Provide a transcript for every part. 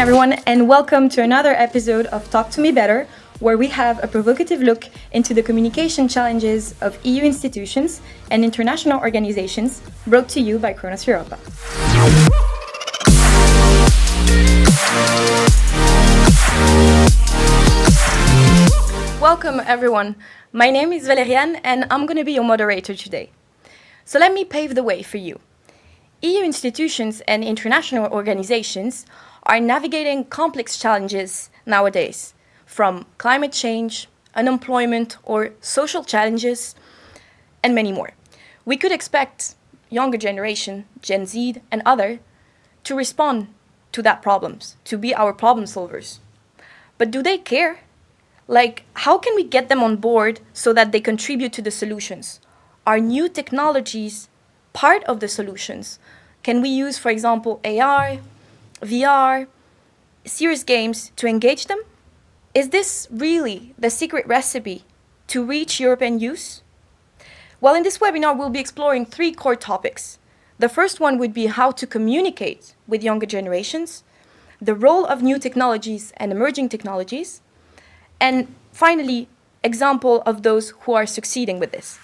everyone, and welcome to another episode of Talk to Me Better, where we have a provocative look into the communication challenges of EU institutions and international organizations, brought to you by Cronos Europa. Welcome everyone. My name is Valériane and I'm going to be your moderator today. So let me pave the way for you. EU institutions and international organizations are navigating complex challenges nowadays, from climate change, unemployment, or social challenges, and many more. We could expect younger generation, Gen Z and other, to respond to that problems, to be our problem solvers. But do they care? Like, how can we get them on board so that they contribute to the solutions? Are new technologies part of the solutions? Can we use, for example, AR, VR, serious games to engage them? Is this really the secret recipe to reach European youth? Well, in this webinar, we'll be exploring three core topics. The first one would be how to communicate with younger generations, the role of new technologies and emerging technologies, and finally, example of those who are succeeding with this.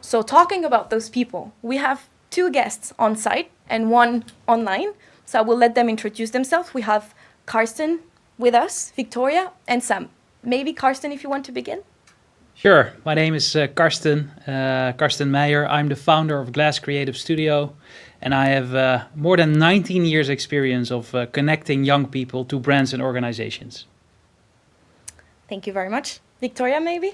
So talking about those people, we have two guests on site and one online. So I will let them introduce themselves. We have Carsten with us, Victoria, and Sam. Maybe Carsten, if you want to begin. Sure. My name is Carsten Meijer. I'm the founder of Glass Creative Studio, and I have more than 19 years experience of connecting young people to brands and organizations. Thank you very much. Victoria, maybe?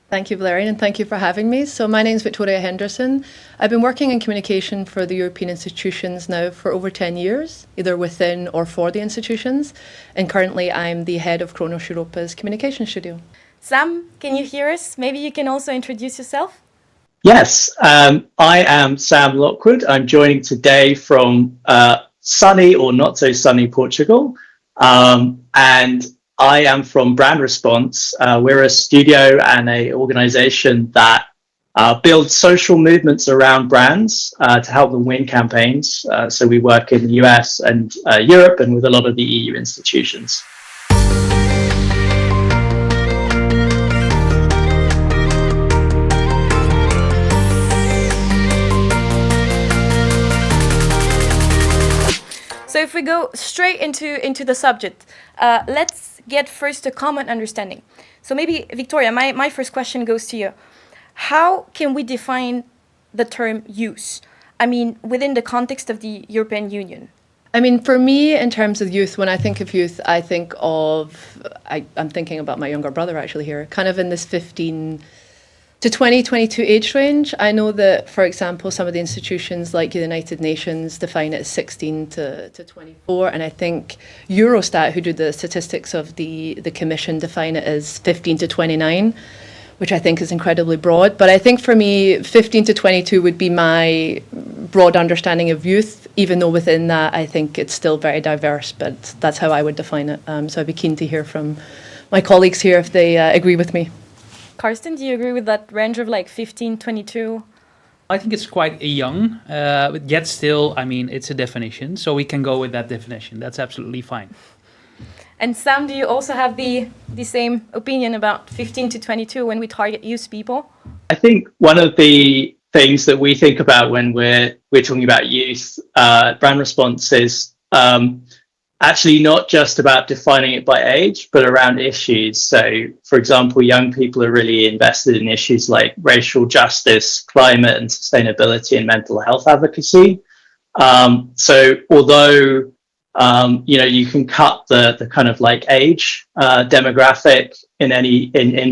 Thank you, Valerian, and thank you for having me. So my name is Victoria Henderson. I've been working in communication for the European institutions now for over 10 years, either within or for the institutions. And currently I'm the head of Cronos Europa's communication studio. Sam, can you hear us? Maybe you can also introduce yourself. Yes, I am Sam Lockwood. I'm joining today from sunny or not so sunny Portugal. And I am from Brand Response. We're a studio and an organization that builds social movements around brands to help them win campaigns. So we work in the US and Europe and with a lot of the EU institutions. So if we go straight into the subject, let's get first a common understanding. So maybe, Victoria, my first question goes to you. How can we define the term youth? I mean, within the context of the European Union. I mean, for me, in terms of youth, when I think of youth, I think of, I'm thinking about my younger brother actually here, kind of in this 15 to 20, 22 age range. I know that, for example, some of the institutions like the United Nations define it as 16 to 24. And I think Eurostat, who do the statistics of the Commission, define it as 15 to 29, which I think is incredibly broad. But I think for me, 15 to 22 would be my broad understanding of youth, even though within that, I think it's still very diverse, but that's how I would define it. So I'd be keen to hear from my colleagues here if they agree with me. Carsten, do you agree with that range of like 15, 22? I think it's quite young, but yet still, I mean, it's a definition, so we can go with that definition. That's absolutely fine. And Sam, do you also have the same opinion about 15 to 22 when we target youth people? I think one of the things that we think about when we're talking about youth, brand response is actually not just about defining it by age, but around issues. So, for example, young people are really invested in issues like racial justice, climate and sustainability, and mental health advocacy. So although, you can cut the kind of like age demographic in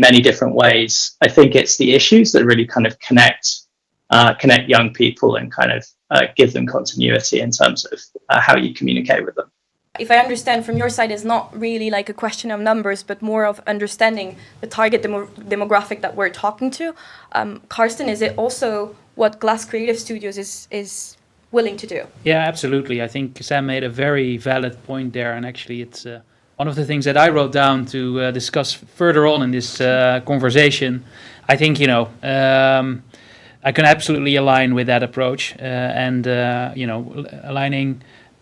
many different ways, I think it's the issues that really kind of connect young people and kind of give them continuity in terms of how you communicate with them. If I understand from your side, it's not really like a question of numbers, but more of understanding the target demographic that we're talking to. Carsten, is it also what Glass Creative Studios is willing to do? Yeah, absolutely. I think Sam made a very valid point there, and actually it's One of the things that I wrote down to discuss further on in this conversation, I think, I can absolutely align with that approach, aligning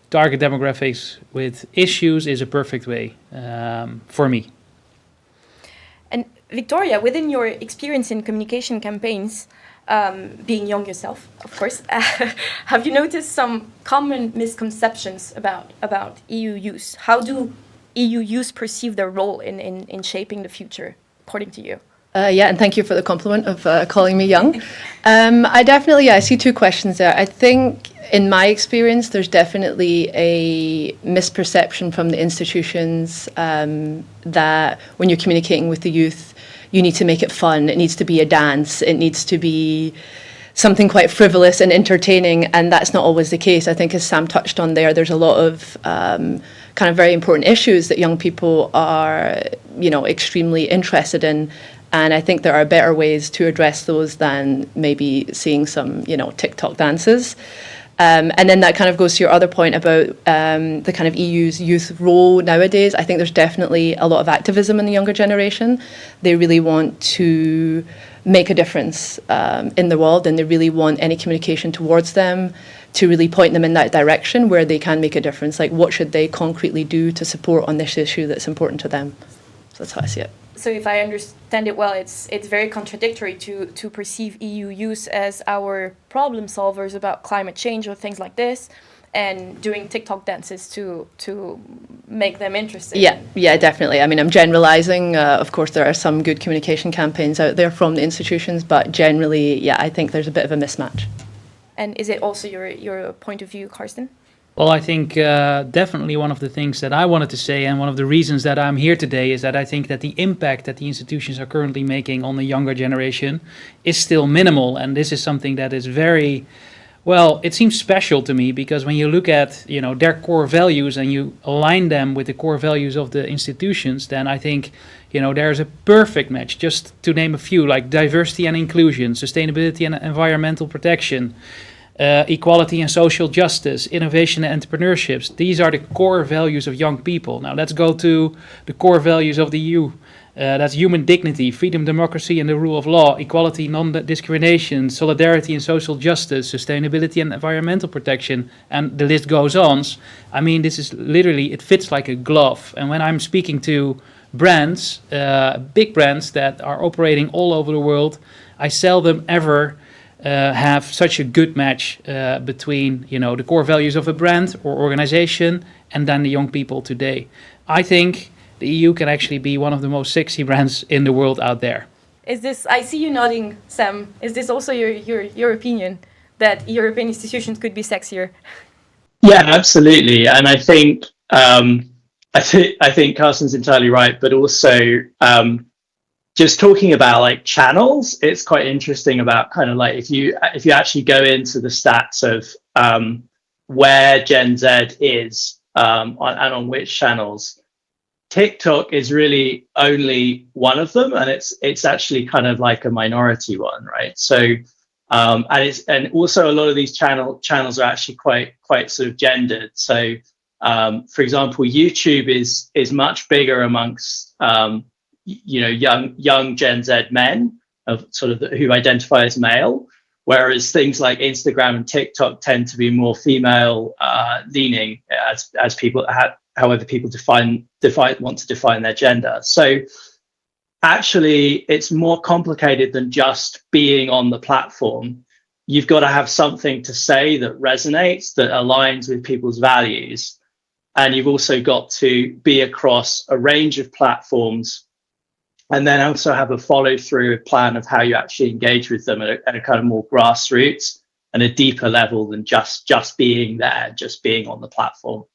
target demographics with issues is a perfect way for me. And Victoria, within your experience in communication campaigns, being young yourself, of course, have you noticed some common misconceptions about EU use? How do EU use perceive their role in shaping the future, according to you? Yeah, and thank you for the compliment of calling me young. I see two questions there. I think in my experience, there's definitely a misperception from the institutions that when you're communicating with the youth, you need to make it fun. It needs to be a dance. It needs to be something quite frivolous and entertaining, and that's not always the case. I think, as Sam touched on there's a lot of kind of very important issues that young people are, extremely interested in. And I think there are better ways to address those than maybe seeing some, TikTok dances. And then that kind of goes to your other point about the kind of EU's youth role nowadays. I think there's definitely a lot of activism in the younger generation. They really want to make a difference in the world, and they really want any communication towards them to really point them in that direction where they can make a difference. Like, what should they concretely do to support on this issue that's important to them? So that's how I see it. So if I understand it well, it's very contradictory to perceive EU use as our problem solvers about climate change or things like this, and doing TikTok dances to make them interested. Yeah, definitely. I mean, I'm generalizing. Of course, there are some good communication campaigns out there from the institutions, but generally, I think there's a bit of a mismatch. And is it also your point of view, Carsten? Well, I think definitely one of the things that I wanted to say, and one of the reasons that I'm here today, is that I think that the impact that the institutions are currently making on the younger generation is still minimal. And this is something that is very, well, it seems special to me, because when you look at, their core values and you align them with the core values of the institutions, then I think, there's a perfect match. Just to name a few, like diversity and inclusion, sustainability and environmental protection, equality and social justice, innovation and entrepreneurships. These are the core values of young people. Now let's go to the core values of the EU. That's human dignity, freedom, democracy and the rule of law, equality, non-discrimination, solidarity and social justice, sustainability and environmental protection, and the list goes on. I mean, this is literally, it fits like a glove. And when I'm speaking to brands, big brands that are operating all over the world, I seldom ever have such a good match between the core values of a brand or organization and then the young people today. I think the EU can actually be one of the most sexy brands in the world out there. Is this? I see you nodding, Sam. Is this also your opinion that European institutions could be sexier? Yeah, absolutely. And I think I think Carsten's entirely right, but also just talking about like channels, it's quite interesting about kind of like if you actually go into the stats of where Gen Z is on which channels, TikTok is really only one of them, and it's actually kind of like a minority one, right? So and also a lot of these channels are actually quite sort of gendered. So for example, YouTube is much bigger amongst young Gen Z men of sort of who identify as male, whereas things like Instagram and TikTok tend to be more female leaning, as people however people want to define their gender. So actually, it's more complicated than just being on the platform. You've got to have something to say that resonates, that aligns with people's values, and you've also got to be across a range of platforms. And then also have a follow-through plan of how you actually engage with them at a kind of more grassroots and a deeper level than just being there, just being on the platform.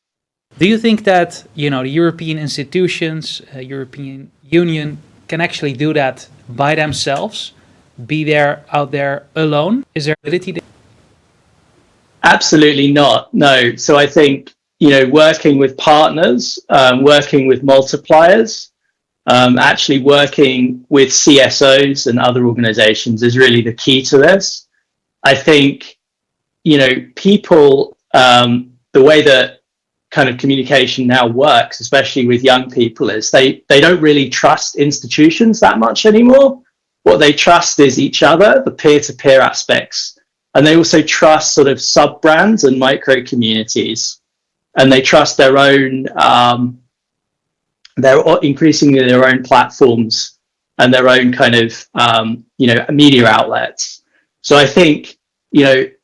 Do you think that the European institutions, European Union, can actually do that by themselves? Be there out there alone? Is there ability there? Absolutely not. No. So I think working with partners, working with multipliers. Actually working with CSOs and other organizations is really the key to this. I think, people, the way that kind of communication now works, especially with young people, is they don't really trust institutions that much anymore. What they trust is each other, the peer-to-peer aspects, and they also trust sort of sub-brands and micro communities, and they trust their own, they're increasingly their own platforms and their own kind of, media outlets. So I think,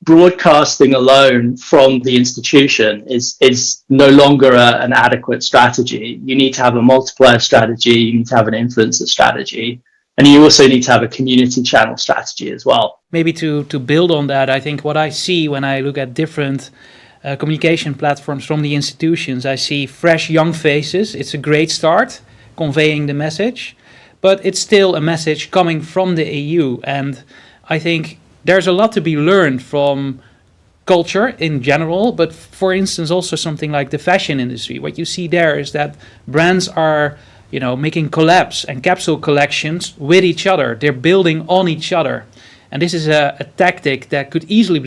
broadcasting alone from the institution is no longer an adequate strategy. You need to have a multiplier strategy, you need to have an influencer strategy, and you also need to have a community channel strategy as well. Maybe to build on that, I think what I see when I look at different communication platforms from the institutions, I see fresh young faces. It's a great start conveying the message, but it's still a message coming from the EU. And I think there's a lot to be learned from culture in general, but for instance, also something like the fashion industry. What you see there is that brands are, making collabs and capsule collections with each other. They're building on each other. And this is a tactic that could easily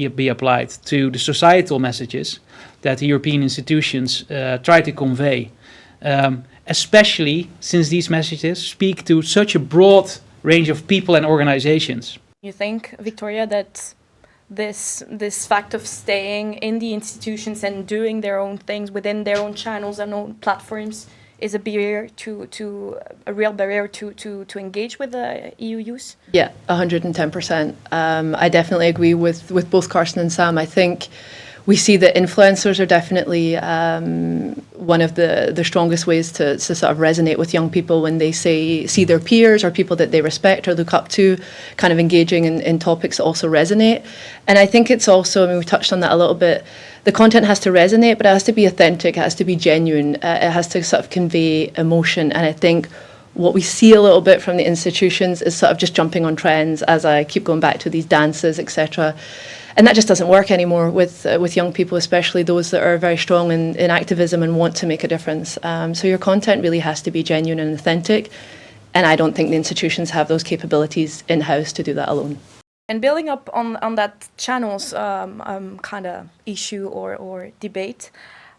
be applied to the societal messages that the European institutions try to convey, especially since these messages speak to such a broad range of people and organizations. You think, Victoria, that this fact of staying in the institutions and doing their own things within their own channels and own platforms is a barrier a real barrier to engage with the EU use? Yeah, 110%. I definitely agree with both Carsten and Sam. I think we see that influencers are definitely one of the strongest ways to sort of resonate with young people when they see their peers or people that they respect or look up to kind of engaging in topics that also resonate. And I think it's also, we touched on that a little bit, the content has to resonate, but it has to be authentic, it has to be genuine, it has to sort of convey emotion. And I think what we see a little bit from the institutions is sort of just jumping on trends, as I keep going back to these dances, etc. And that just doesn't work anymore with young people, especially those that are very strong in activism and want to make a difference. So your content really has to be genuine and authentic. And I don't think the institutions have those capabilities in-house to do that alone. And building up on that channels kind of issue or debate,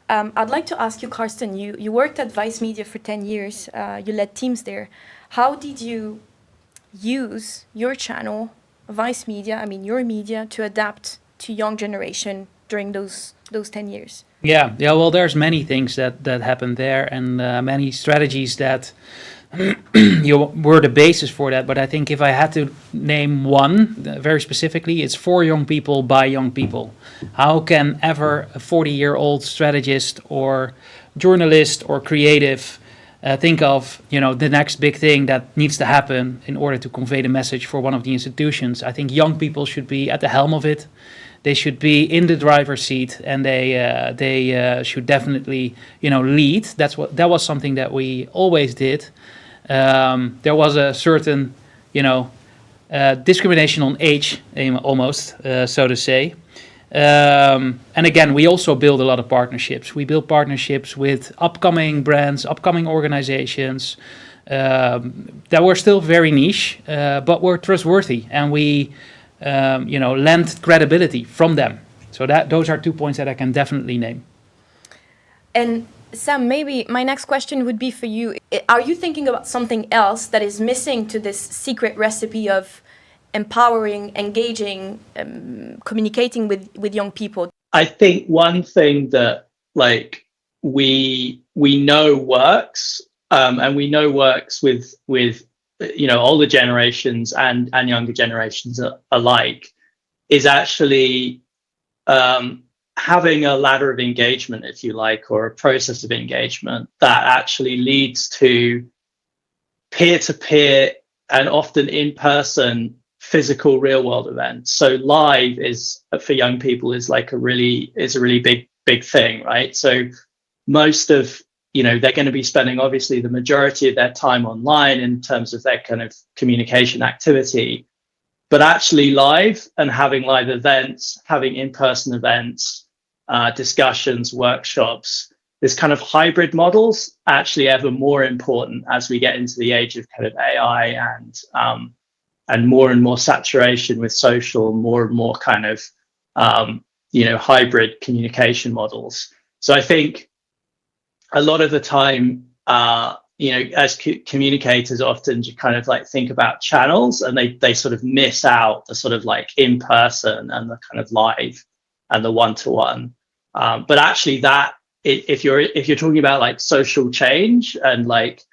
I'd like to ask you, Carsten, you worked at Vice Media for 10 years. You led teams there. How did you use your channel, Vice Media, your media, to adapt to young generation during those 10 years? Yeah. Well, there's many things that happened there, and many strategies that were the basis for that. But I think if I had to name one very specifically, it's for young people by young people. How can ever a 40-year-old strategist or journalist or creative think of the next big thing that needs to happen in order to convey the message for one of the institutions? I think young people should be at the helm of it. They should be in the driver's seat, and they should definitely lead. That was something that we always did. There was a certain discrimination on age, almost so to say. And again, we also build a lot of partnerships. We build partnerships with upcoming brands, upcoming organizations that were still very niche, but were trustworthy, and we, lent credibility from them. So those are 2 points that I can definitely name. And Sam, maybe my next question would be for you. Are you thinking about something else that is missing to this secret recipe of empowering, engaging, communicating with young people? I think one thing that we know works, and we know works with older generations and younger generations alike, is actually having a ladder of engagement, if you like, or a process of engagement that actually leads to peer-to-peer and often in-person physical real-world events. So live is, for young people, is a really big thing, right? So most of they're going to be spending obviously the majority of their time online in terms of their kind of communication activity, but actually live and having live events, having in-person events, discussions, workshops, this kind of hybrid models actually ever more important as we get into the age of kind of AI and more saturation with social, more and more kind of hybrid communication models. So I think a lot of the time, as communicators often you kind of like think about channels, and they sort of miss out the sort of like in person and the kind of live and the one-to-one. But actually if you're talking about like social change and like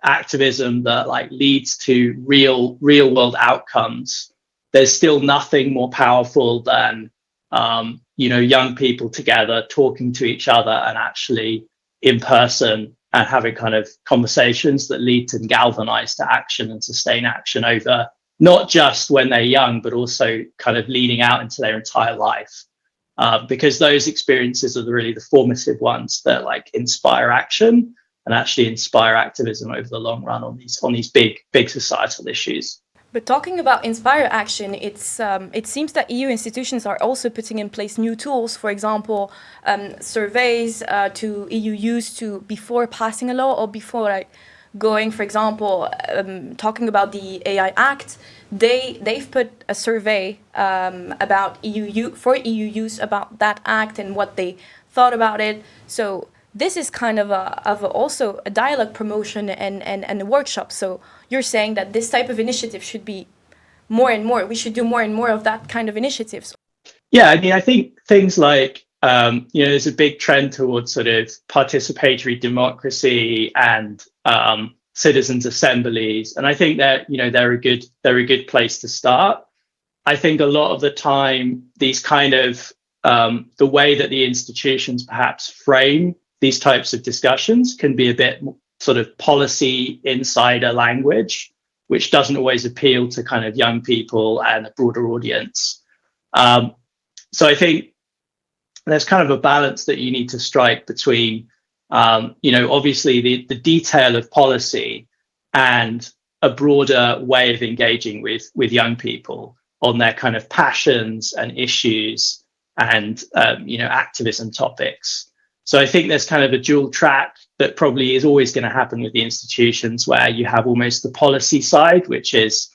activism that like leads to real world outcomes, there's still nothing more powerful than young people together talking to each other and actually in person and having kind of conversations that lead to galvanize to action and sustain action over not just when they're young, but also kind of leading out into their entire life. Because those experiences are really the formative ones that like inspire action and actually inspire activism over the long run on these big societal issues. But talking about inspire action, it seems that EU institutions are also putting in place new tools, for example, surveys to EU use to before passing a law or before like going, for example, talking about the AI Act. They've put a survey about EU use about that act and what they thought about it. So this is kind of also a dialogue promotion and a workshop. So you're saying that this type of initiative should be more and more. We should do more and more of that kind of initiatives. Yeah, I mean, I think things like there's a big trend towards sort of participatory democracy and citizens' assemblies, and I think that they're a good place to start. I think a lot of the time these kind of the way that the institutions perhaps frame these types of discussions can be a bit sort of policy insider language, which doesn't always appeal to kind of young people and a broader audience. So I think there's kind of a balance that you need to strike between, obviously the detail of policy and a broader way of engaging with young people on their kind of passions and issues and, activism topics. So I think there's kind of a dual track that probably is always going to happen with the institutions, where you have almost the policy side, which is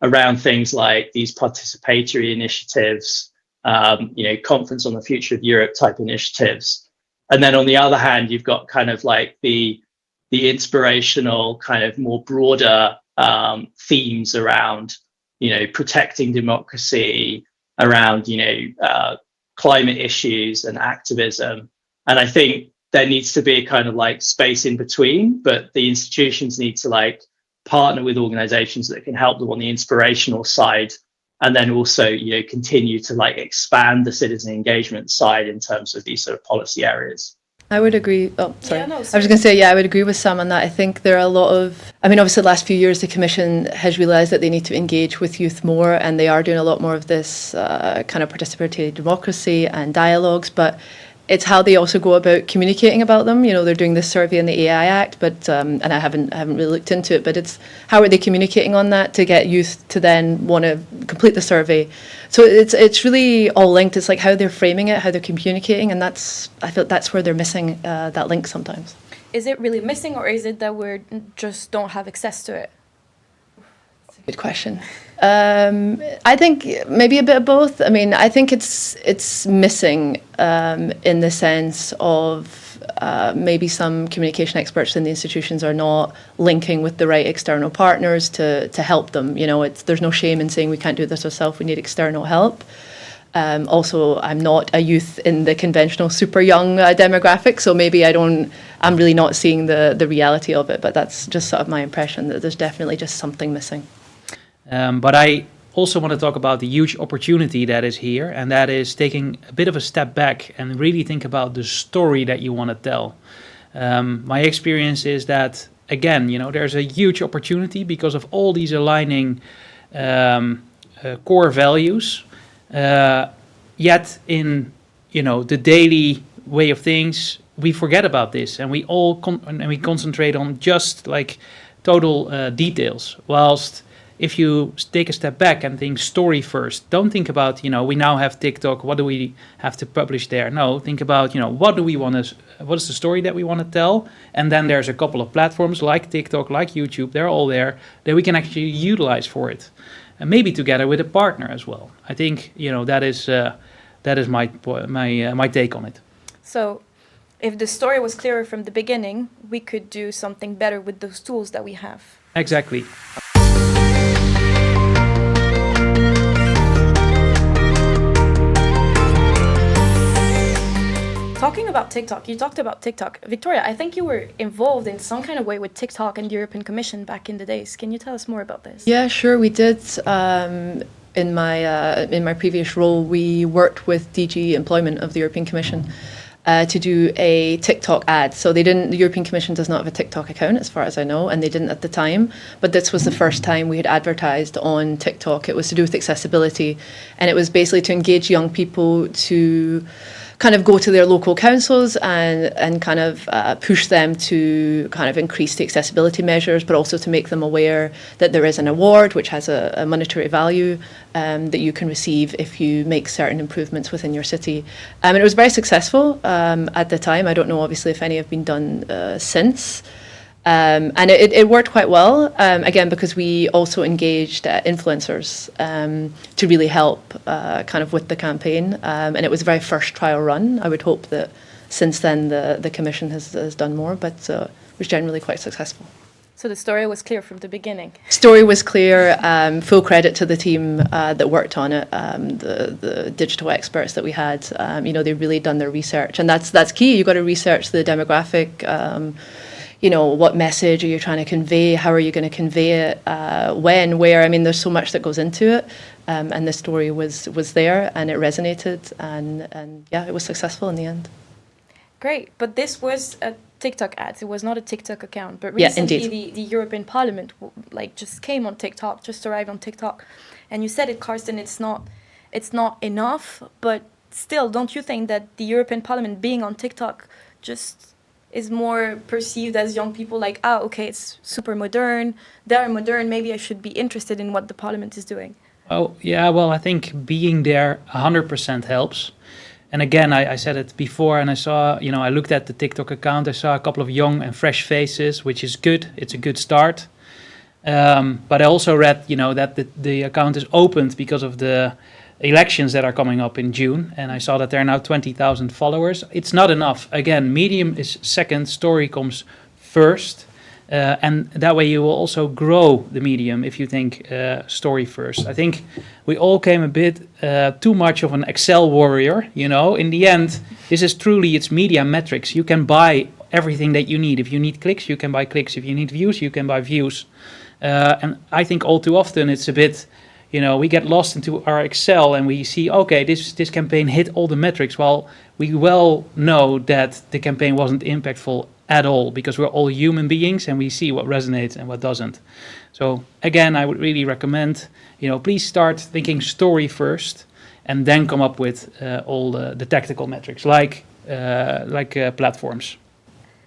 around things like these participatory initiatives, Conference on the Future of Europe type initiatives. And then on the other hand, you've got kind of like the inspirational kind of more broader themes around, protecting democracy, around, climate issues and activism. And I think there needs to be a kind of like space in between, but the institutions need to like partner with organizations that can help them on the inspirational side, and then also, continue to like expand the citizen engagement side in terms of these sort of policy areas. I would agree. Oh, sorry. Yeah, no, I was going to say, I would agree with Sam on that. I think there are a lot of, obviously the last few years, the Commission has realised that they need to engage with youth more, and they are doing a lot more of this kind of participatory democracy and dialogues, but it's how they also go about communicating about them. They're doing this survey in the AI Act, but and I haven't really looked into it, but it's how are they communicating on that to get youth to then want to complete the survey. So it's really all linked. It's like how they're framing it, how they're communicating, and I feel that's where they're missing that link sometimes. Is it really missing, or is it that we just don't have access to it? Good question. I think maybe a bit of both. I think it's missing in the sense of maybe some communication experts in the institutions are not linking with the right external partners to help them. There's no shame in saying we can't do this ourselves. We need external help. Also, I'm not a youth in the conventional super young demographic, so maybe I'm really not seeing the reality of it. But that's just sort of my impression, that there's definitely just something missing. But I also want to talk about the huge opportunity that is here, and that is taking a bit of a step back and really think about the story that you want to tell. My experience is that, again, there's a huge opportunity because of all these aligning core values. Yet in, the daily way of things, we forget about this, and we all we concentrate on just like total details, whilst if you take a step back and think story first, don't think about, we now have TikTok, what do we have to publish there? No, think about, what is the story that we want to tell? And then there's a couple of platforms like TikTok, like YouTube, they're all there that we can actually utilize for it. And maybe together with a partner as well. I think, that is my take on it. So if the story was clearer from the beginning, we could do something better with those tools that we have. Exactly. Talking about TikTok, you talked about TikTok. Victoria, I think you were involved in some kind of way with TikTok and the European Commission back in the days. Can you tell us more about this? Yeah, sure, we did. In my previous role, we worked with DG Employment of the European Commission to do a TikTok ad. So the European Commission does not have a TikTok account, as far as I know, and they didn't at the time. But this was the first time we had advertised on TikTok. It was to do with accessibility, and it was basically to engage young people to kind of go to their local councils and kind of push them to kind of increase the accessibility measures, but also to make them aware that there is an award which has a monetary value that you can receive if you make certain improvements within your city. And it was very successful at the time. I don't know, obviously, if any have been done since. And it worked quite well, again, because we also engaged influencers to really help kind of with the campaign. And it was a very first trial run. I would hope that since then the Commission has done more, but it was generally quite successful. So the story was clear from the beginning. Story was clear. Full credit to the team that worked on it, the digital experts that we had. They really done their research, and that's key. You've got to research the demographic. What message are you trying to convey? How are you going to convey it? When? Where? I mean, there's so much that goes into it. And the story was there, and it resonated, and yeah, it was successful in the end. Great, but this was a TikTok ad. It was not a TikTok account. But Yeah, recently, indeed. the European Parliament just came on TikTok, just arrived on TikTok, and you said it, Carsten. It's not enough, but still, don't you think that the European Parliament being on TikTok just is more perceived as young people like, okay, it's super modern, they're modern, maybe I should be interested in what the Parliament is doing? Oh, yeah, well, I think being there 100% helps. And again, I said it before, and I saw, I looked at the TikTok account, I saw a couple of young and fresh faces, which is good. It's a good start. But I also read, that the account is opened because of the elections that are coming up in June, and I saw that there are now 20,000 followers. It's not enough. Again, medium is second, story comes first, and that way you will also grow the medium if you think story first. I think we all came a bit too much of an Excel warrior, In the end, it's media metrics. You can buy everything that you need. If you need clicks, you can buy clicks. If you need views, you can buy views. And I think all too often it's a bit, we get lost into our Excel and we see, okay, this campaign hit all the metrics. Well, we well know that the campaign wasn't impactful at all because we're all human beings and we see what resonates and what doesn't. So again, I would really recommend, please start thinking story first and then come up with all the tactical metrics like platforms.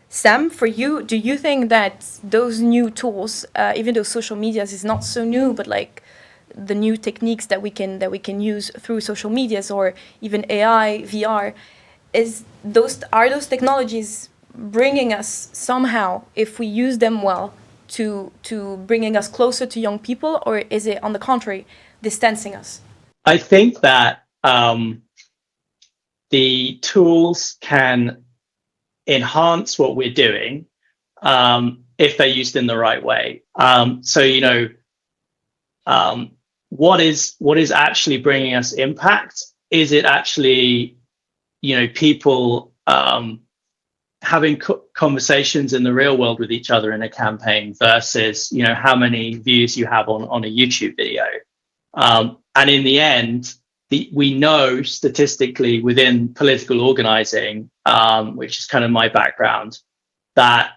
Sam, for you, do you think that those new tools, even though social medias is not so new, but like the new techniques that we can use through social medias or even AI, VR, are those technologies bringing us somehow, if we use them well, to bringing us closer to young people, or is it on the contrary distancing us? I think that the tools can enhance what we're doing if they're used in the right way. What is actually bringing us impact? Is it actually, people having conversations in the real world with each other in a campaign versus, how many views you have on a YouTube video? And in the end, we know statistically within political organizing, which is kind of my background, that,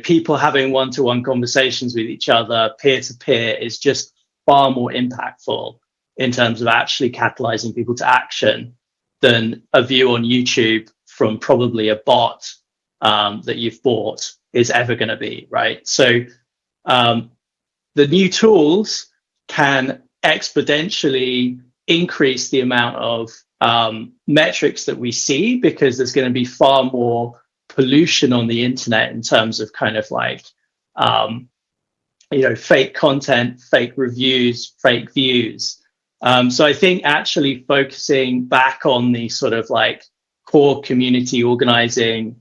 people having one-to-one conversations with each other, peer-to-peer, is just far more impactful in terms of actually catalyzing people to action than a view on YouTube from probably a bot that you've bought is ever going to be, right? So the new tools can exponentially increase the amount of metrics that we see because there's going to be far more pollution on the internet in terms of kind of like fake content, fake reviews, fake views. So I think actually focusing back on the sort of like core community organizing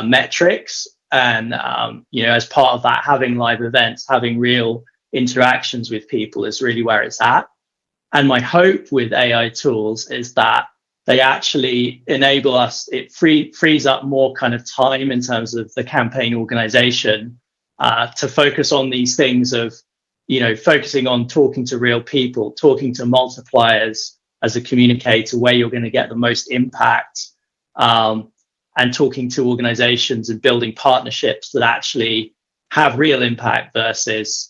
metrics. And, as part of that, having live events, having real interactions with people is really where it's at. And my hope with AI tools is that they actually enable us, it frees up more kind of time in terms of the campaign organization to focus on these things of, focusing on talking to real people, talking to multipliers as a communicator, where you're going to get the most impact, and talking to organizations and building partnerships that actually have real impact versus,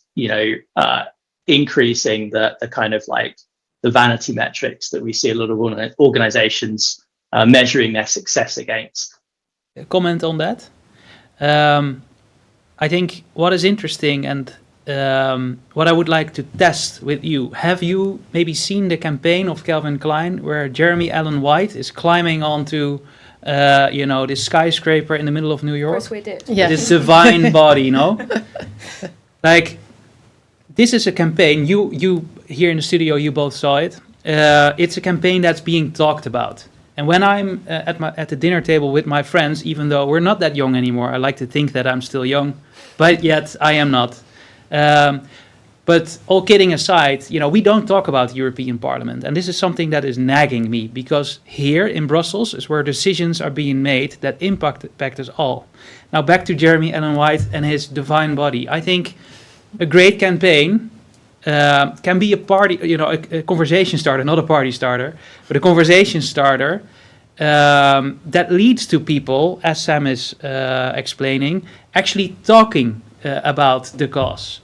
increasing the kind of like the vanity metrics that we see a lot of organizations measuring their success against. Comment on that. I think what is interesting and what I would like to test with you, have you maybe seen the campaign of Calvin Klein where Jeremy Allen White is climbing onto this skyscraper in the middle of New York? Of course we did. Yeah. This divine body, Like, this is a campaign, you here in the studio, you both saw it. It's a campaign that's being talked about. And when I'm at the dinner table with my friends, even though we're not that young anymore, I like to think that I'm still young, but yet I am not. But all kidding aside, we don't talk about the European Parliament. And this is something that is nagging me, because here in Brussels is where decisions are being made that impact us all. Now back to Jeremy Allen White and his divine body. I think a great campaign can be a party, a conversation starter, not a party starter, but a conversation starter that leads to people, as Sam is explaining, actually talking about the cause.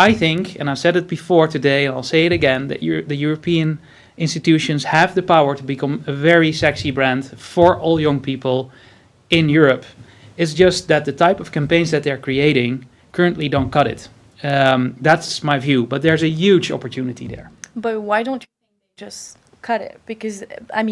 I think, and I've said it before today, and I'll say it again, that the European institutions have the power to become a very sexy brand for all young people in Europe. It's just that the type of campaigns that they're creating currently don't cut it. That's my view, but there's a huge opportunity there. But why don't you just cut it? Because I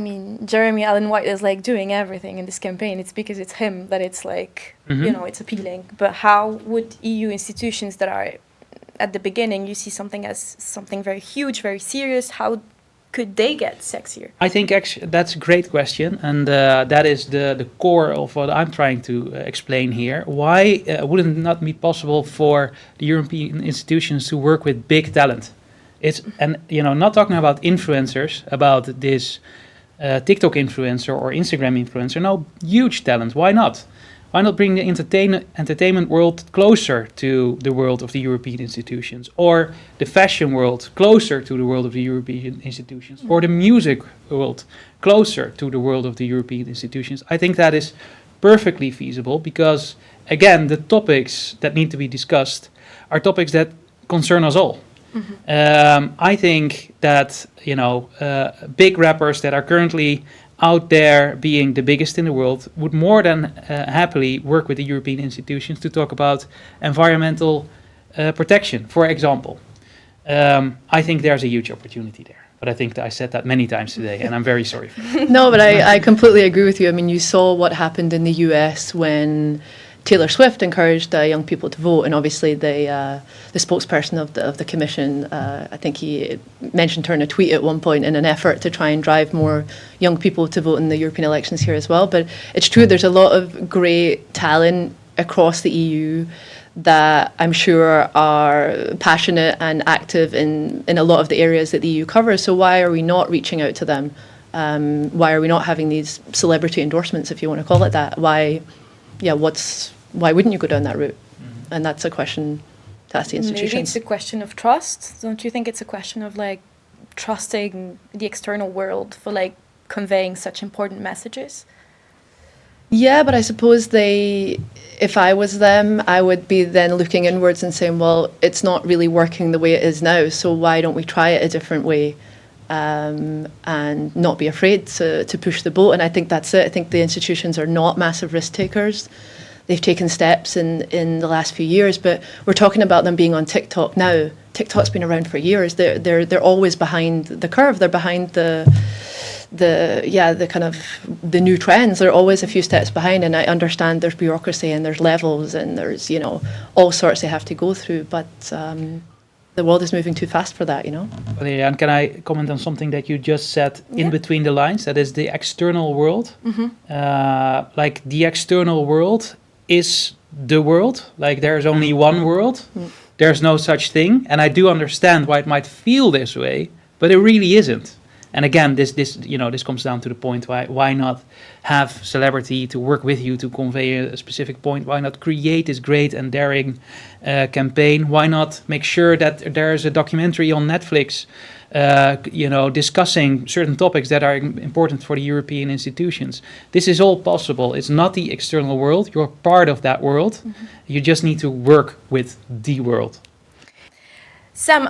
mean, Jeremy Allen White is like doing everything in this campaign. It's because it's him that it's like, it's appealing. But how would EU institutions that are at the beginning, you see something as something very huge, very serious, how could they get sexier? I think actually that's a great question, and that is the core of what I'm trying to explain here. Why wouldn't it not be possible for the European institutions to work with big talent? Not talking about influencers, about this TikTok influencer or Instagram influencer. No, huge talent. Why not? Why not bring the entertainment world closer to the world of the European institutions, or the fashion world closer to the world of the European institutions, or the music world closer to the world of the European institutions? I think that is perfectly feasible, because, again, the topics that need to be discussed are topics that concern us all. I think that, big rappers that are currently out there being the biggest in the world would more than happily work with the European institutions to talk about environmental protection, for example. I think there's a huge opportunity there. But I think that I said that many times today, and I'm very sorry for that. No, but I completely agree with you. I mean, you saw what happened in the US when Taylor Swift encouraged young people to vote, and obviously the spokesperson of the commission, I think he mentioned her in a tweet at one point, in an effort to try and drive more young people to vote in the European elections here as well. But it's true, there's a lot of great talent across the EU that I'm sure are passionate and active in a lot of the areas that the EU covers. So why are we not reaching out to them? Why are we not having these celebrity endorsements, if you want to call it that? Why wouldn't you go down that route? And that's a question to ask the institutions. Maybe it's a question of trust. Don't you think it's a question of like trusting the external world for like conveying such important messages? Yeah, but I suppose if I was them, I would be then looking inwards and saying, well, it's not really working the way it is now, so why don't we try it a different way? And not be afraid to push the boat. And I think that's it. I think the institutions are not massive risk takers. They've taken steps in the last few years, but we're talking about them being on TikTok now. TikTok's been around for years. They're always behind the curve. They're behind the kind of the new trends. They're always a few steps behind, and I understand there's bureaucracy and there's levels and there's all sorts they have to go through. But the world is moving too fast for that, you know. And can I comment on something that you just said in between the lines? That is the external world. Like the external world is the world. Like there's only one world. There's no such thing. And I do understand why it might feel this way, but it really isn't. And again, this comes down to the point why not have celebrity to work with you to convey a specific point? Why not create this great and daring campaign? Why not make sure that there's a documentary on Netflix, discussing certain topics that are important for the European institutions? This is all possible. It's not the external world. You're part of that world. You just need to work with the world. Sam,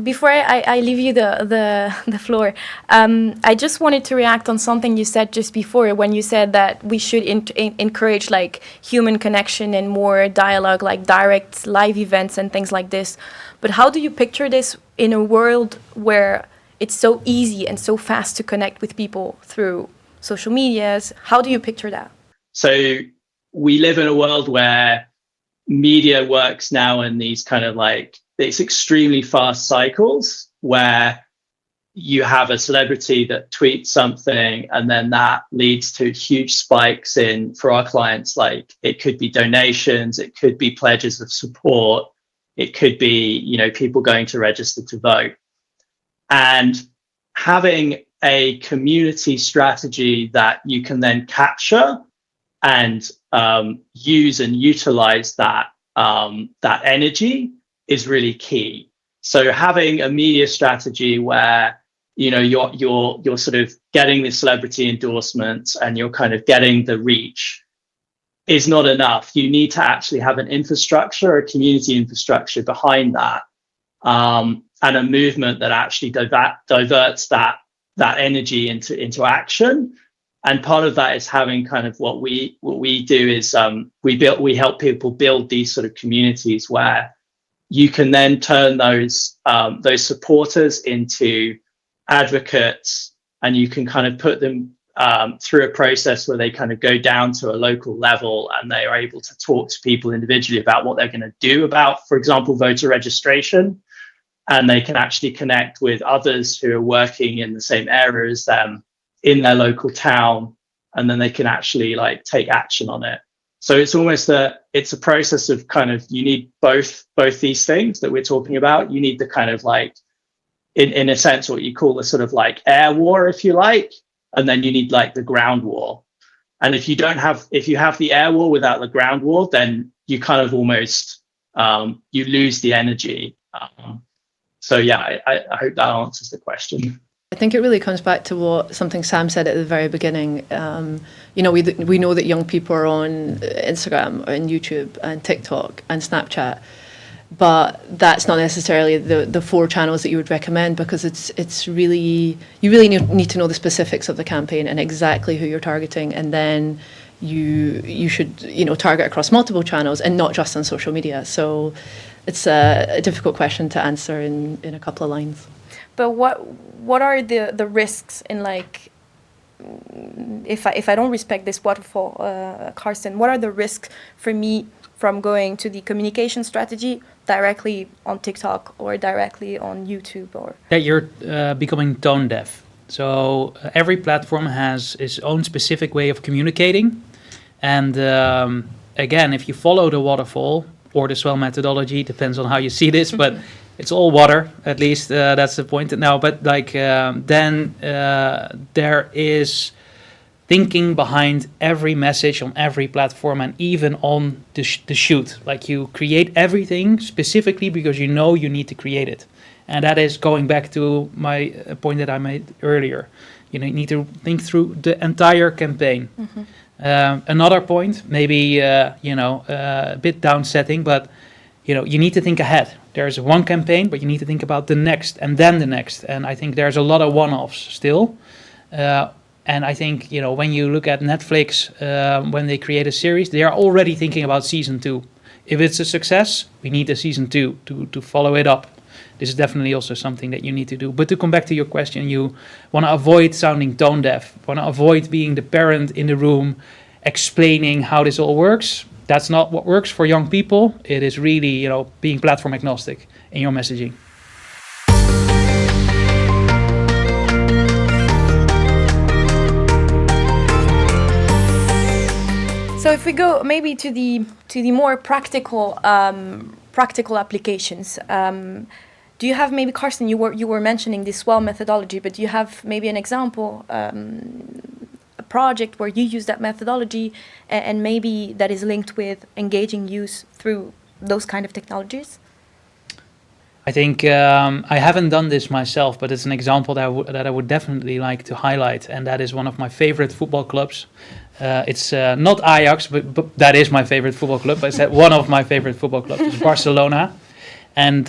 before I leave you the floor, I just wanted to react on something you said just before when you said that we should encourage like human connection and more dialogue, like direct live events and things like this. But how do you picture this in a world where it's so easy and so fast to connect with people through social medias? How do you picture that? So we live in a world where media works now in these kind of like it's extremely fast cycles where you have a celebrity that tweets something and then that leads to huge spikes in, for our clients, like it could be donations, it could be pledges of support, it could be, people going to register to vote. And having a community strategy that you can then capture and use and utilize that energy is really key. So having a media strategy where you're sort of getting the celebrity endorsements and you're kind of getting the reach is not enough. You need to actually have an infrastructure, a community infrastructure behind that, and a movement that actually diverts that energy into action. And part of that is having kind of what we do is we help people build these sort of communities where you can then turn those supporters into advocates, and you can kind of put them through a process where they kind of go down to a local level and they are able to talk to people individually about what they're going to do about, for example, voter registration. And they can actually connect with others who are working in the same area as them in their local town, and then they can actually like take action on it. So it's almost it's a process of kind of, you need both these things that we're talking about. You need the kind of like, in a sense, what you call the sort of like air war, if you like, and then you need like the ground war. And if you have the air war without the ground war, then you kind of almost, you lose the energy. So yeah, I hope that answers the question. I think it really comes back to something Sam said at the very beginning. We know that young people are on Instagram and YouTube and TikTok and Snapchat, but that's not necessarily the four channels that you would recommend, because it's really, you really need to know the specifics of the campaign and exactly who you're targeting, and then you should target across multiple channels and not just on social media. So it's a difficult question to answer in a couple of lines. But what are the risks in, like, if I don't respect this waterfall, Carsten, what are the risks for me from going to the communication strategy directly on TikTok or directly on YouTube? Or that you're becoming tone deaf. So every platform has its own specific way of communicating. And again, if you follow the waterfall or the swell methodology, depends on how you see this, but it's all water, at least that's the point now. But like then there is thinking behind every message on every platform, and even on the shoot. Like you create everything specifically because you know you need to create it. And that is going back to my point that I made earlier. You need to think through the entire campaign. Mm-hmm. Another point, maybe a bit downsetting, but you need to think ahead. There's one campaign, but you need to think about the next and then the next. And I think there's a lot of one-offs still. And I think, when you look at Netflix, when they create a series, they are already thinking about season 2. If it's a success, we need a season 2 to follow it up. This is definitely also something that you need to do. But to come back to your question, you want to avoid sounding tone deaf, want to avoid being the parent in the room explaining how this all works. That's not what works for young people. It is really, being platform agnostic in your messaging. So if we go maybe to the more practical applications, do you have maybe, Carsten, you were mentioning this SWELL methodology, but do you have maybe an example, a project where you use that methodology and maybe that is linked with engaging youth through those kind of technologies? I think I haven't done this myself, but it's an example that I would definitely like to highlight, and that is one of my favorite football clubs. It's not Ajax, but that is my favorite football club. I said one of my favorite football clubs is Barcelona, and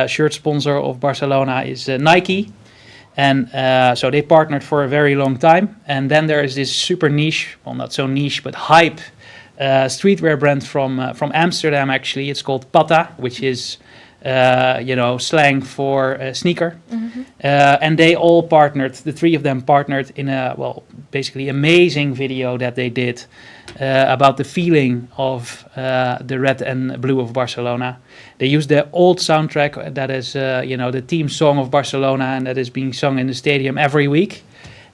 shirt sponsor of Barcelona is Nike, and so they partnered for a very long time. And then there is this super niche, well, not so niche, but hype streetwear brand from Amsterdam. Actually, it's called Patta, which is slang for sneaker. Mm-hmm. And they all partnered, the three of them partnered in a, basically amazing video that they did about the feeling of the red and blue of Barcelona. They used the old soundtrack that is, the team song of Barcelona, and that is being sung in the stadium every week.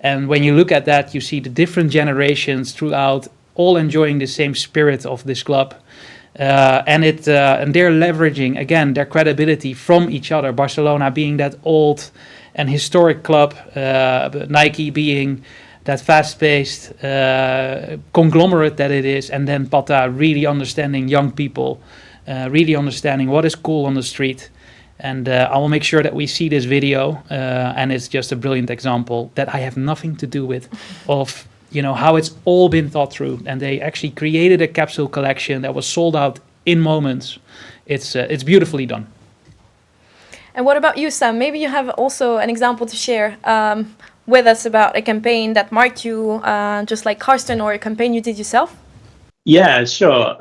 And when you look at that, you see the different generations throughout all enjoying the same spirit of this club. And they're leveraging again their credibility from each other. Barcelona being that old and historic club, Nike being that fast-paced conglomerate that it is, and then Patta really understanding young people, really understanding what is cool on the street. And I will make sure that we see this video, and it's just a brilliant example that I have nothing to do with of. How it's all been thought through, and they actually created a capsule collection that was sold out in moments. It's beautifully done. And what about you, Sam? Maybe you have also an example to share with us about a campaign that marked you, just like Carsten, or a campaign you did yourself? Yeah, sure.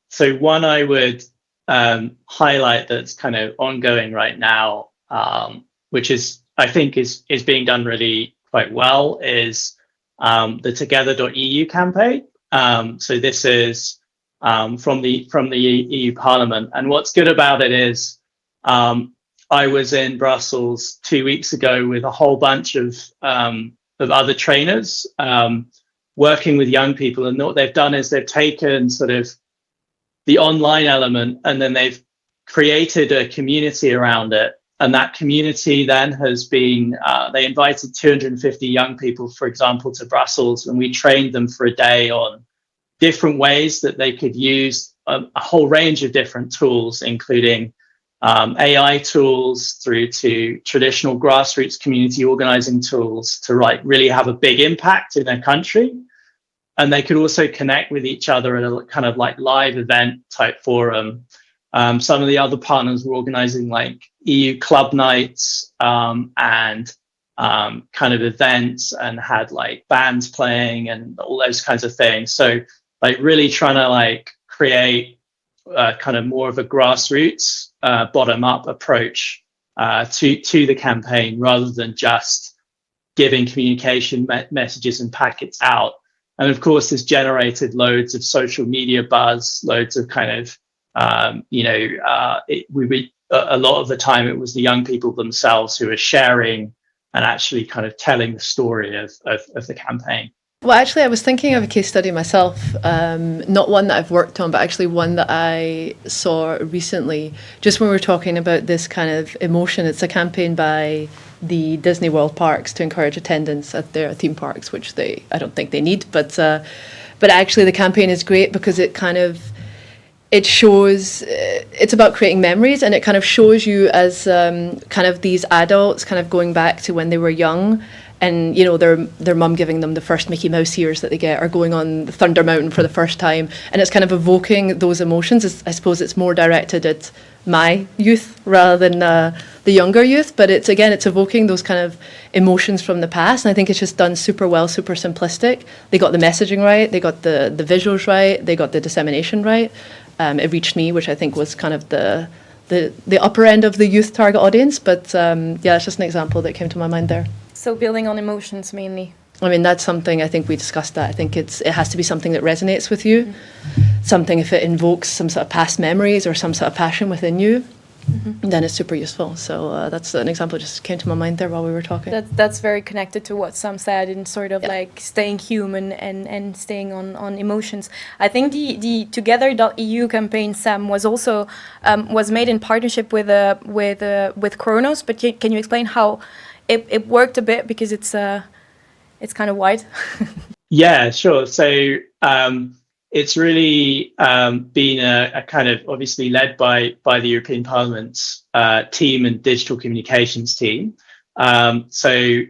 So one I would highlight that's kind of ongoing right now, which I think is being done really quite well, is the Together.eu campaign. So this is from the EU Parliament, and what's good about it is I was in Brussels 2 weeks ago with a whole bunch of other trainers working with young people, and what they've done is they've taken sort of the online element and then they've created a community around it. And that community then has been, they invited 250 young people, for example, to Brussels, and we trained them for a day on different ways that they could use a whole range of different tools, including AI tools through to traditional grassroots community organizing tools to really have a big impact in their country. And they could also connect with each other at a kind of like live event type forum. Some of the other partners were organizing like EU club nights and kind of events, and had like bands playing and all those kinds of things. So like really trying to like create kind of more of a grassroots bottom up approach to the campaign, rather than just giving communication messages and packets out. And of course, this generated loads of social media buzz, loads of kind of a lot of the time it was the young people themselves who are sharing and actually kind of telling the story of the campaign. Well, actually, I was thinking of a case study myself, not one that I've worked on, but actually one that I saw recently, just when we were talking about this kind of emotion. It's a campaign by the Disney World parks to encourage attendance at their theme parks, which I don't think they need, but actually the campaign is great because it shows, it's about creating memories, and it kind of shows you as kind of these adults kind of going back to when they were young, and their mum giving them the first Mickey Mouse ears that they get, or going on Thunder Mountain for the first time, and it's kind of evoking those emotions. I suppose it's more directed at my youth rather than the younger youth, but it's evoking those kind of emotions from the past, and I think it's just done super well, super simplistic. They got the messaging right, they got the visuals right, they got the dissemination right. It reached me, which I think was kind of the upper end of the youth target audience. But it's just an example that came to my mind there. So building on emotions mainly. I mean, that's something, I think we discussed that. I think it has to be something that resonates with you. Mm-hmm. Something if it invokes some sort of past memories or some sort of passion within you. then it's super useful. So that's an example that just came to my mind there while we were talking. That's very connected to what Sam said in sort of like staying human and staying on emotions. I think the Together.eu campaign, Sam, was also was made in partnership with Cronos. But can you explain how it worked a bit, because it's kind of wide. Yeah, sure. So it's really been a kind of obviously led by the European Parliament's team and digital communications team. So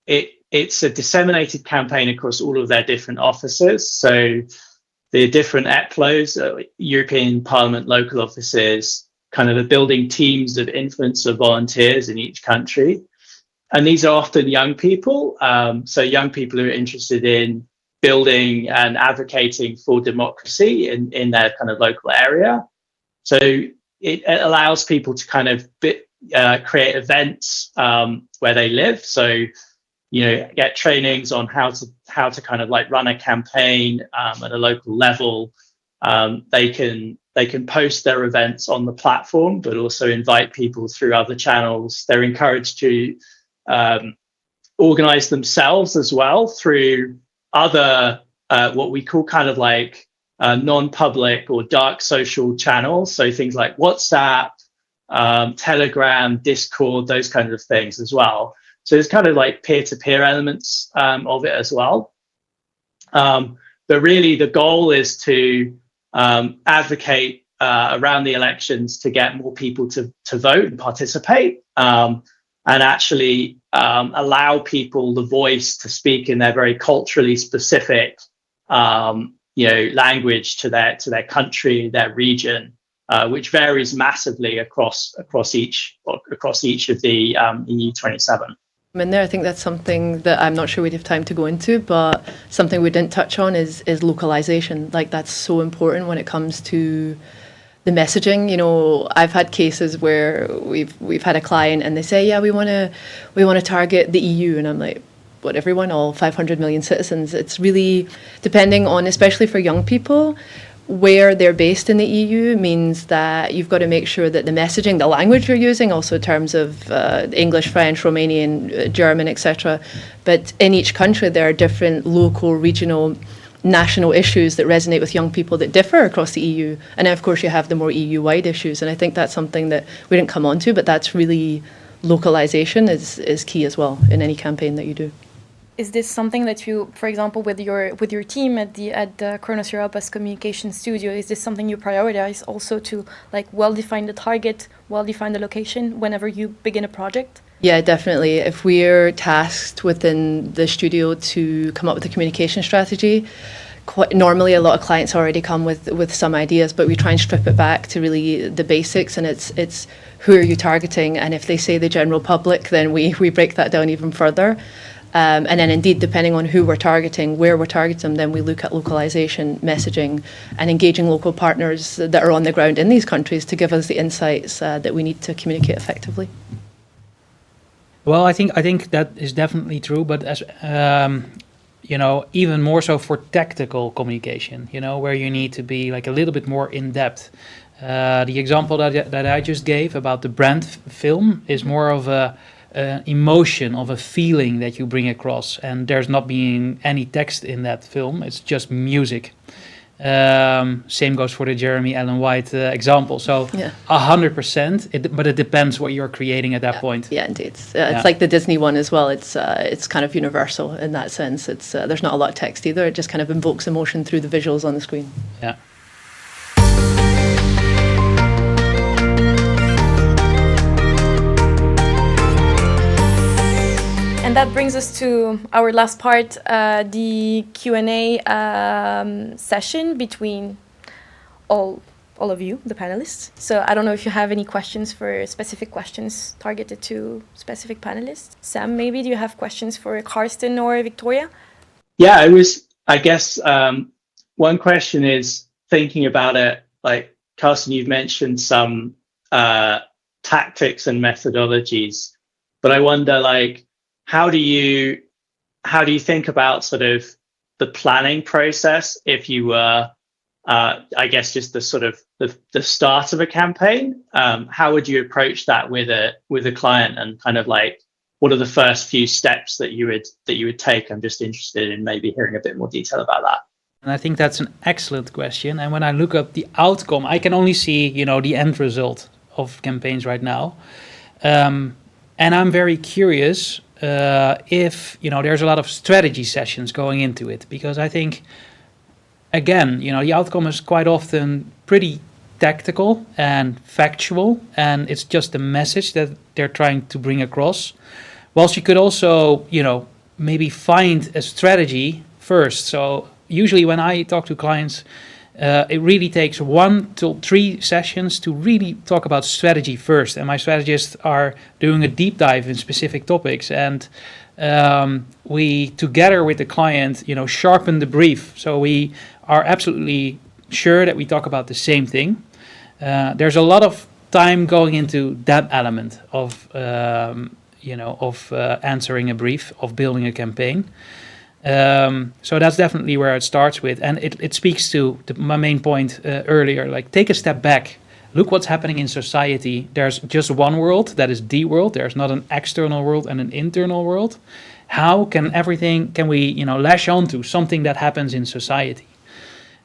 it's a disseminated campaign across all of their different offices. So the different EPLOs, European Parliament local offices, kind of are building teams of influencer volunteers in each country. And these are often young people. So young people who are interested in building and advocating for democracy in their kind of local area. So it allows people to kind of create events where they live. So, get trainings on how to kind of like run a campaign at a local level. They can post their events on the platform, but also invite people through other channels. They're encouraged to organize themselves as well through other what we call kind of like non-public or dark social channels. So things like WhatsApp, Telegram, Discord, those kinds of things as well. So there's kind of like peer-to-peer elements of it as well. But really the goal is to advocate around the elections to get more people to vote and participate. And actually allow people the voice to speak in their very culturally specific, language to their country, their region, which varies massively across each of the EU 27. I think that's something that I'm not sure we'd have time to go into, but something we didn't touch on is localization. Like, that's so important when it comes to the messaging. I've had cases where we've had a client and they say, yeah, we want to target the EU, and I'm like, what, everyone, all 500 million citizens? It's really depending on, especially for young people, where they're based in the EU means that you've got to make sure that the messaging, the language you're using, also in terms of English, French, Romanian, German, etc. But in each country, there are different local, regional, national issues that resonate with young people that differ across the EU. And then, of course, you have the more EU-wide issues. And I think that's something that we didn't come on to, but that's really, localization is key as well in any campaign that you do. Is this something that you, for example, with your team at the Cronos Europa's communication studio, is this something you prioritize also to like well define the target, well define the location whenever you begin a project? Yeah, definitely. If we're tasked within the studio to come up with a communication strategy, normally a lot of clients already come with some ideas, but we try and strip it back to really the basics, and it's who are you targeting? And if they say the general public, then we break that down even further. And then indeed, depending on who we're targeting, where we're targeting them, then we look at localization, messaging, and engaging local partners that are on the ground in these countries to give us the insights that we need to communicate effectively. Well, I think that is definitely true, but as even more so for tactical communication, where you need to be like a little bit more in depth. The example that I just gave about the brand film is more of a emotion, of a feeling that you bring across, and there's not being any text in that film, it's just music. Same goes for the Jeremy Allen White example. So 100%, but it depends what you're creating at that point. Yeah, indeed. It's like the Disney one as well. It's kind of universal in that sense. It's there's not a lot of text either. It just kind of invokes emotion through the visuals on the screen. Yeah. And that brings us to our last part, the Q&A session between all of you, the panelists. So I don't know if you have any specific questions targeted to specific panelists. Sam, maybe do you have questions for Carsten or Victoria? Yeah, I guess one question is thinking about it, like Carsten, you've mentioned some tactics and methodologies, but I wonder, like, how do you think about sort of the planning process if you were I guess just the sort of the start of a campaign. How would you approach that with a client, and kind of like what are the first few steps that you would take? I'm just interested in maybe hearing a bit more detail about that. And I think that's an excellent question. And when I look at the outcome, I can only see, the end result of campaigns right now. And I'm very curious if, there's a lot of strategy sessions going into it, because I think, again, the outcome is quite often pretty tactical and factual, and it's just the message that they're trying to bring across. Whilst you could also, maybe find a strategy first. So usually when I talk to clients, it really takes 1 to 3 sessions to really talk about strategy first. And my strategists are doing a deep dive in specific topics. And we, together with the client, sharpen the brief. So we are absolutely sure that we talk about the same thing. There's a lot of time going into that element of, answering a brief, of building a campaign. So that's definitely where it starts with, and it speaks to my main point earlier, like take a step back, look what's happening in society. There's just one world, that is the world. There's not an external world and an internal world. How can we lash onto something that happens in society?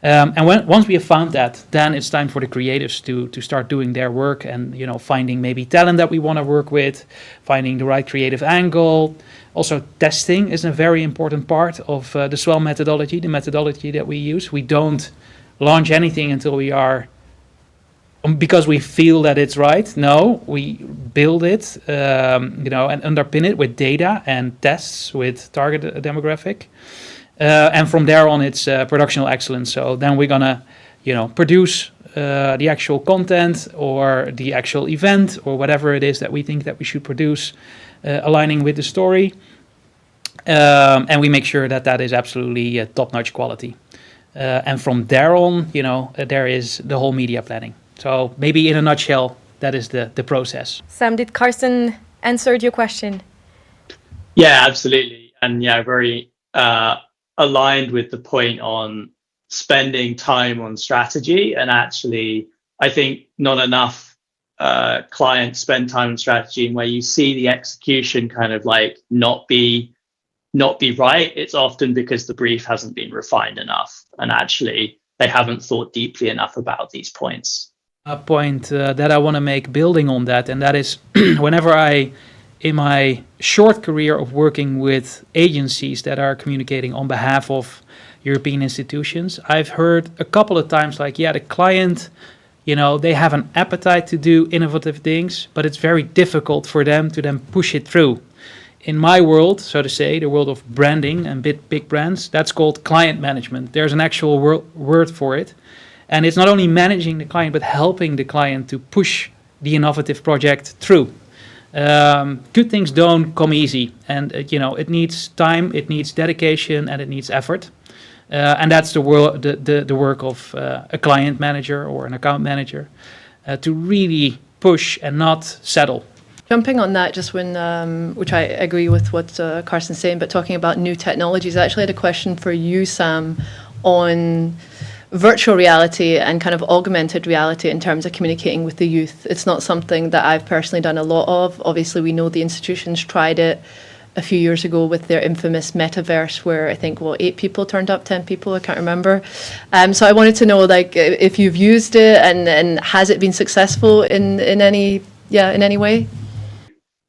And once we have found that, then it's time for the creatives to start doing their work and finding maybe talent that we want to work with, finding the right creative angle. Also, testing is a very important part of the SWEL methodology, the methodology that we use. We don't launch anything until we are, because we feel that it's right. No, we build it, and underpin it with data and tests with target demographic. And from there on, it's productional excellence. So then we're gonna, produce the actual content or the actual event or whatever it is that we think that we should produce, aligning with the story. And we make sure that is absolutely top-notch quality. And from there on, there is the whole media planning. So maybe in a nutshell, that is the process. Sam, did Carsten answer your question? Yeah, absolutely. And yeah, very aligned with the point on spending time on strategy. And actually, I think not enough clients spend time on strategy, and where you see the execution kind of like not be right, it's often because the brief hasn't been refined enough, and actually they haven't thought deeply enough about these points. A point that I want to make building on that, and that is whenever in my short career of working with agencies that are communicating on behalf of European institutions, I've heard a couple of times like, the client, they have an appetite to do innovative things, but it's very difficult for them to then push it through. In my world, so to say, the world of branding and big brands, that's called client management. There's an actual word for it. And it's not only managing the client, but helping the client to push the innovative project through. Good things don't come easy, and it needs time, it needs dedication, and it needs effort. And that's the work of a client manager or an account manager, to really push and not settle. Jumping on that, just when, which I agree with what Carsten's saying, but talking about new technologies, I actually had a question for you, Sam, on virtual reality and kind of augmented reality in terms of communicating with the youth. It's not something that I've personally done a lot of. Obviously, we know the institutions tried it a few years ago with their infamous metaverse, where I think, 8 people turned up, 10 people, I can't remember. So I wanted to know, if you've used it and has it been successful in any way?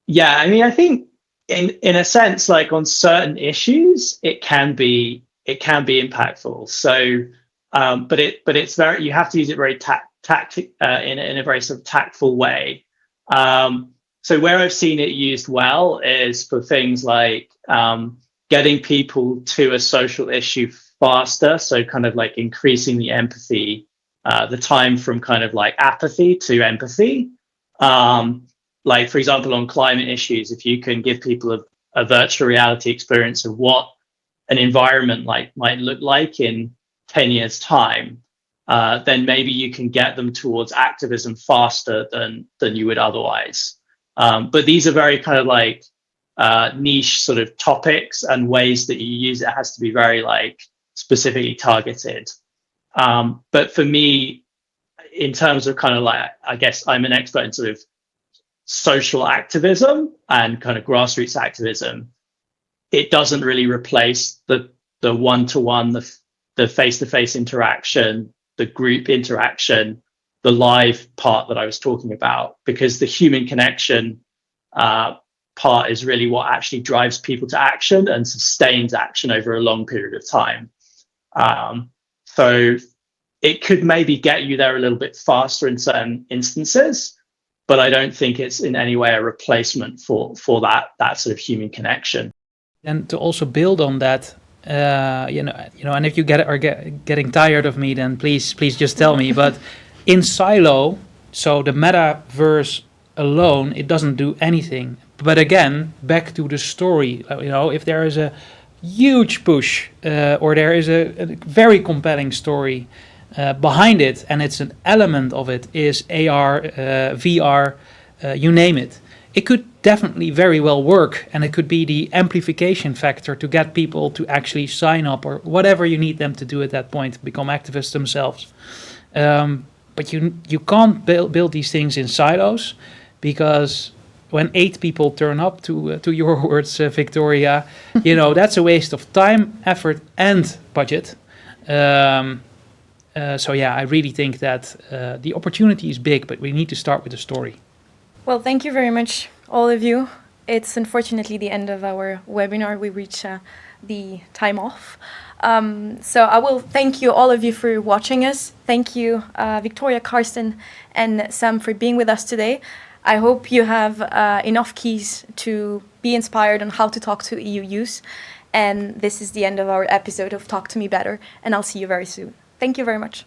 Yeah, I mean, I think in a sense, like on certain issues, it can be impactful. So, but it's very, you have to use it very in a very sort of tactful way. So where I've seen it used well is for things like getting people to a social issue faster. So kind of like increasing the empathy, the time from kind of like apathy to empathy. Like, for example, on climate issues, if you can give people a virtual reality experience of what an environment might look like in 10 years' time, then maybe you can get them towards activism faster than you would otherwise. But these are very kind of like niche sort of topics, and ways that you use it has to be very like specifically targeted. But for me, in terms of kind of like, I guess I'm an expert in sort of social activism and kind of grassroots activism. It doesn't really replace the one-to-one, the face-to-face interaction, the group interaction, the live part that I was talking about, because the human connection part is really what actually drives people to action and sustains action over a long period of time. So it could maybe get you there a little bit faster in certain instances, but I don't think it's in any way a replacement for that sort of human connection. And to also build on that, and if you are getting tired of me, then please just tell me. But in silo, so the metaverse alone, it doesn't do anything. But again, back to the story. If there is a huge push or there is a very compelling story behind it, and it's an element of it is AR, VR, you name it. It could definitely very well work, and it could be the amplification factor to get people to actually sign up or whatever you need them to do at that point, become activists themselves. But you can't build these things in silos, because when 8 people turn up to your words, Victoria, that's a waste of time, effort, and budget. So I really think that the opportunity is big, but we need to start with the story. Well, thank you very much, all of you. It's unfortunately the end of our webinar. We reach the time off. So I will thank you, all of you, for watching us. Thank you, Victoria, Carsten, and Sam, for being with us today. I hope you have enough keys to be inspired on how to talk to EU youth. And this is the end of our episode of Talk to Me Better, and I'll see you very soon. Thank you very much.